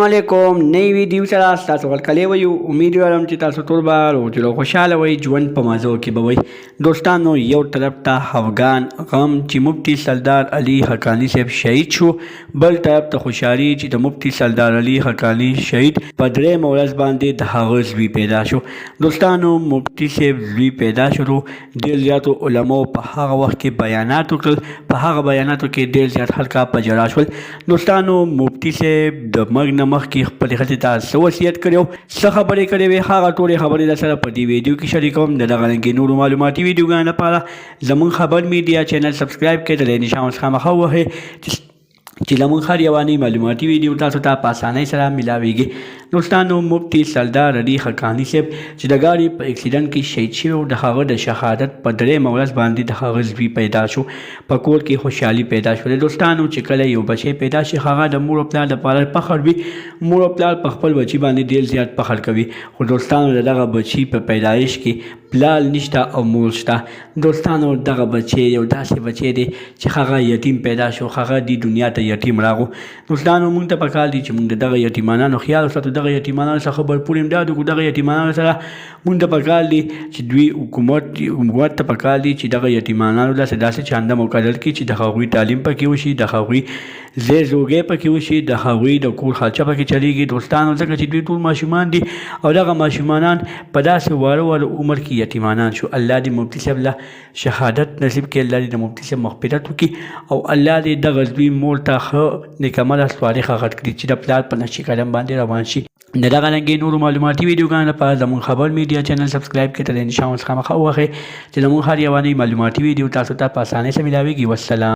علیکم. نوی ویډیو سره تاسو ورکلی وی. امید لرم چې تاسو ټول به روغ خوشحاله وئ، ژوند په مزو کې به وئ. دوستانو، یو طرف ته افغان غم چې مفتی سردار علي حقانی صاحب شهید شو، بل طرف ته خوشحالي چې د مفتی سردار علي حقانی شهید په درېیمه ورځ باندې د هغه زوی پیدا شو. دوستانو، مفتی صاحب زوی پیدا شو. ډېر زیاتو علماو په هغه وخت کې بیانات وکړل. په هغه بیاناتو کې ډېر زیات خلک په ژړا شول. دوستانو، مفتی صاحب د مرګ نه مخکې خپلې ښځې ته څه وصیت کړی و، څه خبرې کړې وې، هغه ټولې خبرې درسره په دې ویډیو کې شریکوم. د دغه رنګې نورو معلوماتي ویډیوګانو لپاره زموږ خبر میډیا چینل سبسکرایب کړئ، د نشان اوس خامخا ووهئ چې زموږ هر یوانۍ معلوماتي ویډیو تاسو ته په اسانۍ سره میلاویږي. دوستانو، مفتی سردار علي حقانی صاحب چې د ګاډي په اکسیډنټ کې شهید شوی و، د هغه د شهادت په درېیمه ورځ باندې د هغه زوی پیدا شو. په کور کې خوشحالي پیدا شوه. دوستانو، چې کله یو بچی پیدا شي، هغه د مور او پلار لپاره فخر وي. مور او پلار په خپل بچي باندې ډېر زیات فخر کوي. خو دوستانو، د دغه بچي په پیدایش کې پلار نشته او مور شته. دوستانو، دغه بچی یو داسې بچی دی چې هغه یتیم پیدا شو، هغه دې دنیا ته یتیم راغو. دوستانو، موږ ته پکار دي چې موږ د دغه یتیمانانو خیال وساتو، دغه یتیمانانو څخه بھرپور امداد وکړو. دغه یتیمانانو سره موږ ته پکار دي چې دوی حکومت ته پکار دي چې دغه یتیمانانو داسې چانده مقرر کړي چې د هغوی تعلیم پکې وشي، د هغوی زی زوګۍ پکې وشي، د هغوی د کور خرچه پکې چلیږي. دوستانو، ځکه چې دوی ټول ماشومان دي او دغه ماشومان په داسې واره عمر کې یتیمانان شو. الله دې مفتی صاحب له شهادت نصیب کړي، الله دې د مفتی صاحب مغفرت وکړي او الله دې دغه زوی مور ته ښه نیکمرغه صالحه غټ کړي چې د پلار په نقش قدم باندې روان شي. د دغه رنګې نورو معلوماتي ویډیوګانو لپاره زموږ خبر میډیا چینل سبسکرایب کړئ، د نشان اوس خامخا ووهئ چې زموږ هر یوانۍ معلوماتي ویډیو تاسو ته په اسانۍ سره میلاویږي. والسلام.